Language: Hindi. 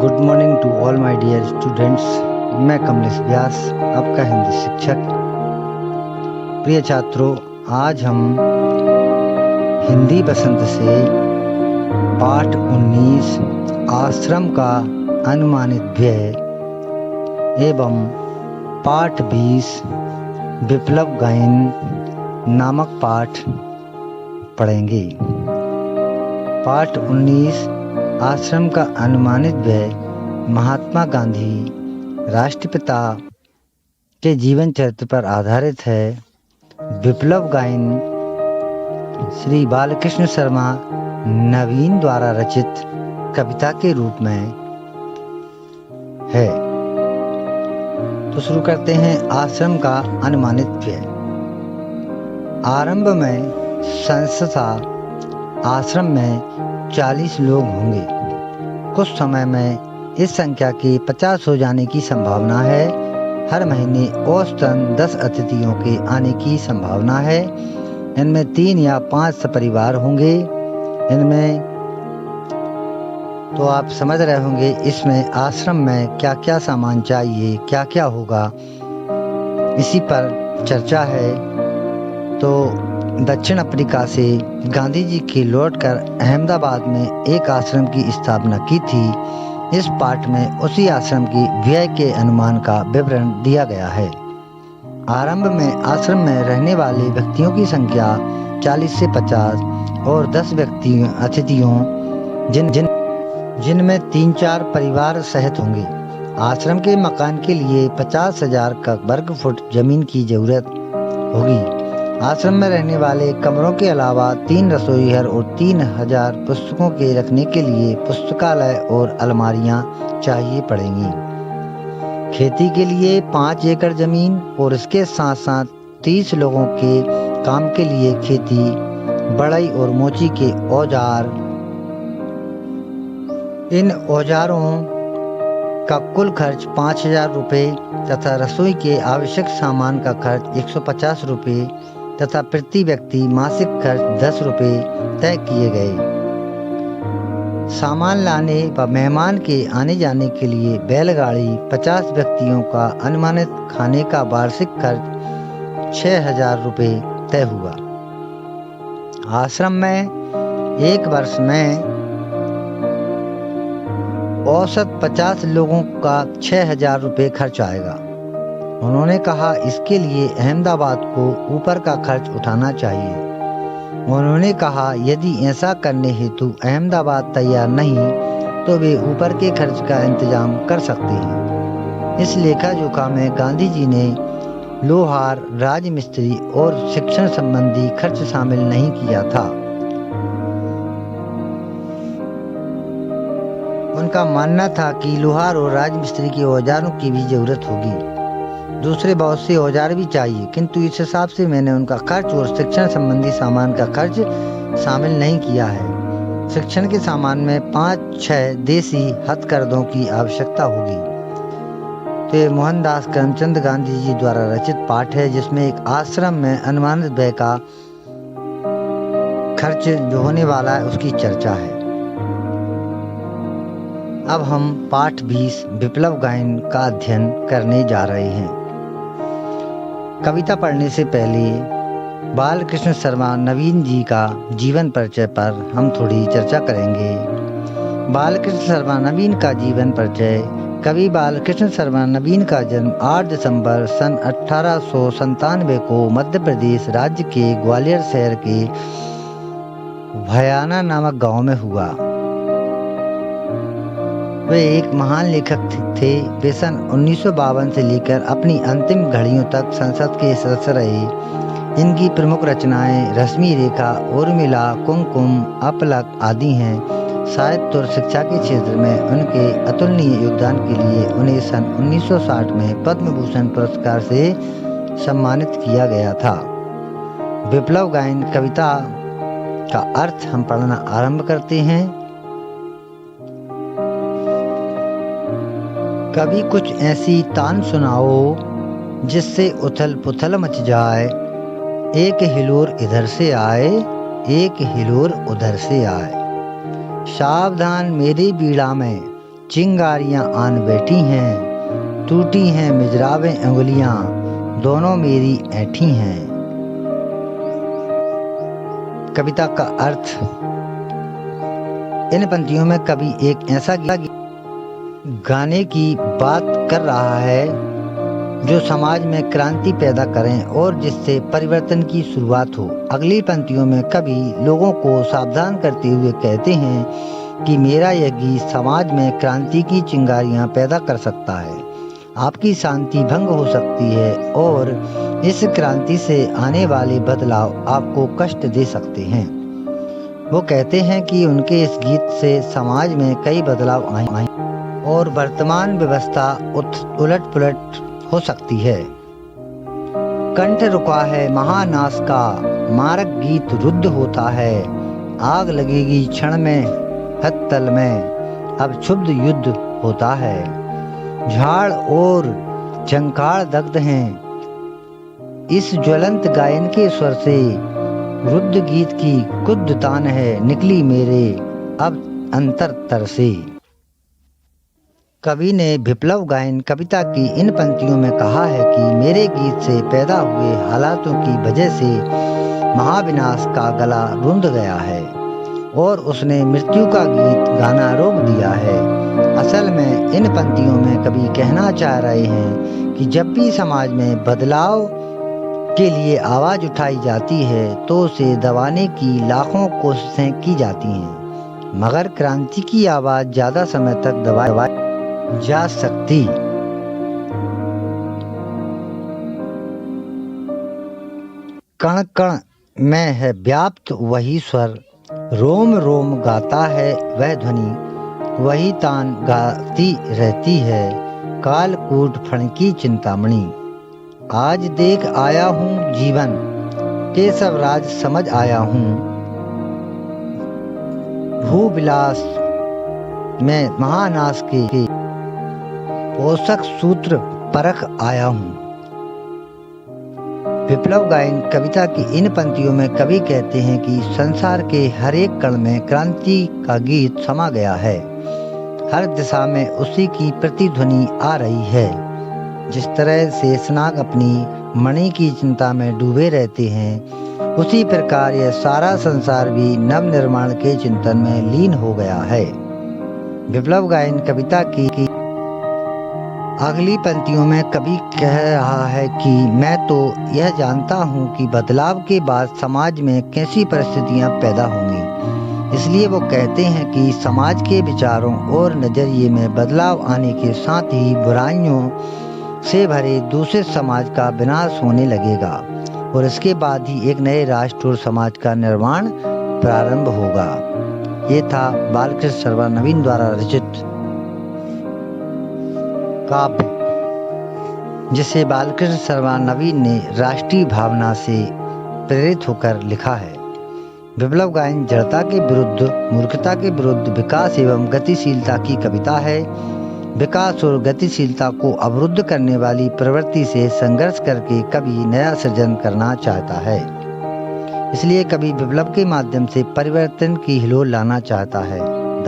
Good morning to all my dear students. मैं कमलेश व्यास, आपका हिंदी शिक्षक। प्रिय छात्रों, आज हम हिंदी बसंत से पाठ 19 आश्रम का अनुमानित व्यय एवं पाठ 20 विप्लव गायन नामक पाठ पढ़ेंगे। पाठ 19 आश्रम का अनुमानित व्यय महात्मा गांधी राष्ट्रपिता के जीवन चरित्र पर आधारित है। विप्लव गायन श्री बालकृष्ण शर्मा नवीन द्वारा रचित कविता के रूप में है। तो शुरू करते हैं आश्रम का अनुमानित व्यय। आरंभ में संस्था आश्रम में 40 लोग होंगे। कुछ समय में इस संख्या के 50 हो जाने की संभावना है। हर महीने औसतन 10 अतिथियों के आने की संभावना है। इनमें 3 या 5 सपरिवार होंगे। इनमें तो आप समझ रहे होंगे इसमें आश्रम में क्या क्या सामान चाहिए, क्या क्या होगा, इसी पर चर्चा है। तो दक्षिण अफ्रीका से गांधी जी के लौटकर अहमदाबाद में एक आश्रम की स्थापना की थी। इस पाठ में उसी आश्रम की व्यय के अनुमान का विवरण दिया गया है। आरंभ में आश्रम में रहने वाले व्यक्तियों की संख्या 40 से 50 और 10 अतिथियों जिनमें 3-4 परिवार सहित होंगे। आश्रम के मकान के लिए 50,000 का वर्ग फुट जमीन की जरूरत होगी। आश्रम में रहने वाले कमरों के अलावा 3 रसोई घर और 3000 पुस्तकों के रखने के लिए पुस्तकालय और अलमारियां चाहिए पड़ेंगी। खेती के लिए 5 एकड़ जमीन और इसके साथ साथ 30 लोगों के काम के लिए खेती, बढ़ई और मोची के औजार। इन औजारों का कुल खर्च 5,000 रुपये तथा रसोई के आवश्यक सामान का खर्च 150 रुपये तथा प्रति व्यक्ति मासिक खर्च 10 रुपये तय किए गए। सामान लाने व मेहमान के आने जाने के लिए बैलगाड़ी 50 व्यक्तियों का अनुमानित खाने का वार्षिक खर्च 6,000 रुपये तय हुआ। आश्रम में एक वर्ष में औसत 50 लोगों का 6,000 रुपये खर्च आएगा। उन्होंने कहा इसके लिए अहमदाबाद को ऊपर का खर्च उठाना चाहिए। उन्होंने कहा यदि ऐसा करने हेतु अहमदाबाद तैयार नहीं तो वे ऊपर के खर्च का इंतजाम कर सकते हैं। इस लेखा जोखा में गांधी जी ने लोहार, राजमिस्त्री और शिक्षण संबंधी खर्च शामिल नहीं किया था। उनका मानना था कि लोहार और राजमिस्त्री के औजारों की भी जरूरत होगी। दूसरे बहुत से औजार भी चाहिए, किंतु इस हिसाब से मैंने उनका खर्च और शिक्षण संबंधी सामान का खर्च शामिल नहीं किया है। शिक्षण के सामान में 5-6 देसी हथकरघों की आवश्यकता होगी। तो ये मोहनदास करमचंद गांधी जी द्वारा रचित पाठ है, जिसमें एक आश्रम में अनुमानित व्यय का खर्च जो होने वाला है उसकी चर्चा है। अब हम पाठ 20 विप्लव गायन का अध्ययन करने जा रहे हैं। कविता पढ़ने से पहले बालकृष्ण शर्मा नवीन जी का जीवन परिचय पर हम थोड़ी चर्चा करेंगे। बालकृष्ण शर्मा नवीन का जीवन परिचय। कवि बालकृष्ण शर्मा नवीन का जन्म 8 दिसंबर सन 1897 को मध्य प्रदेश राज्य के ग्वालियर शहर के भयाना नामक गांव में हुआ। वे एक महान लेखक थे। वे सन 1952 से लेकर अपनी अंतिम घड़ियों तक संसद के सदस्य रहे। इनकी प्रमुख रचनाएं रश्मि रेखा, उर्मिला, कुमकुम, अपलक आदि हैं। साहित्य और शिक्षा के क्षेत्र में उनके अतुलनीय योगदान के लिए उन्हें सन 1960 में पद्म भूषण पुरस्कार से सम्मानित किया गया था। विप्लव गायन कविता का अर्थ हम पढ़ना आरंभ करते हैं। कभी कुछ ऐसी तान सुनाओ जिससे उथल पुथल मच जाए, एक हिलोर इधर से आए, एक हिलोर उधर से आए। सावधान मेरी बीड़ा में चिंगारियां आन बैठी हैं, टूटी हैं मिजराबें अंगुलियां, दोनों मेरी ऐठी हैं। कविता का अर्थ। इन पंक्तियों में कवि एक ऐसा गाने की बात कर रहा है जो समाज में क्रांति पैदा करें और जिससे परिवर्तन की शुरुआत हो। अगली पंक्तियों में कवि लोगों को सावधान करते हुए कहते हैं कि मेरा यह गीत समाज में क्रांति की चिंगारियां पैदा कर सकता है, आपकी शांति भंग हो सकती है और इस क्रांति से आने वाले बदलाव आपको कष्ट दे सकते हैं। वो कहते हैं कि उनके इस गीत से समाज में कई बदलाव आए और वर्तमान व्यवस्था उलट पुलट हो सकती है। कंठ रुका है महानाश का, मारक गीत रुद्ध होता है, आग लगेगी क्षण में हत्तल में, अब क्षुब्ध युद्ध होता है। झाड़ और झंकार दग्ध हैं, इस ज्वलंत गायन के स्वर से रुद्ध गीत की कुद्ध तान है निकली मेरे अब अंतरतर से। कवि ने विप्लव गायन कविता की इन पंक्तियों में कहा है कि मेरे गीत से पैदा हुए हालातों की वजह से महाविनाश का गला रुंध गया है और उसने मृत्यु का गीत गाना रोक दिया है। असल में इन पंक्तियों में कवि कहना चाह रहे हैं कि जब भी समाज में बदलाव के लिए आवाज उठाई जाती है तो उसे दबाने की लाखों कोशिशें की जाती हैं, मगर क्रांति की आवाज ज्यादा समय तक दबाई जा सकती। कण कण में है व्याप्त वही स्वर, रोम रोम गाता है वह ध्वनि, वही तान गाती रहती है कालकूट फणकी चिंतामणि। आज देख आया हूँ जीवन के सब राज समझ आया हूँ, भूविलास में महानाश के पोषक सूत्र परख आया हूँ। विप्लव गायन कविता की इन पंक्तियों में कवि कहते हैं कि संसार के हर एक कण में क्रांति का गीत समा गया है, हर दिशा में उसी की प्रतिध्वनि आ रही है। जिस तरह शेषनाग अपनी मणि की चिंता में डूबे रहते हैं, उसी प्रकार यह सारा संसार भी नव निर्माण के चिंतन में लीन हो गया है। विप्लव गायन कविता की अगली पंक्तियों में कवि कह रहा है कि मैं तो यह जानता हूँ कि बदलाव के बाद समाज में कैसी परिस्थितियाँ पैदा होंगी, इसलिए वो कहते हैं कि समाज के विचारों और नजरिए में बदलाव आने के साथ ही बुराइयों से भरे दूसरे समाज का विनाश होने लगेगा और इसके बाद ही एक नए राष्ट्र और समाज का निर्माण प्रारंभ होगा। ये था बालकृष्ण सर्वर नवीन द्वारा रचित काव्य, जिसे बालकृष्ण सर्वर नवीन ने राष्ट्रीय भावना से प्रेरित होकर लिखा है। विप्लव गायन जड़ता के विरुद्ध, मूर्खता के विरुद्ध विकास एवं गतिशीलता की कविता है। विकास और गतिशीलता को अवरुद्ध करने वाली प्रवृत्ति से संघर्ष करके कवि नया सृजन करना चाहता है, इसलिए कवि विप्लव के माध्यम से परिवर्तन की हिलोल लाना चाहता है।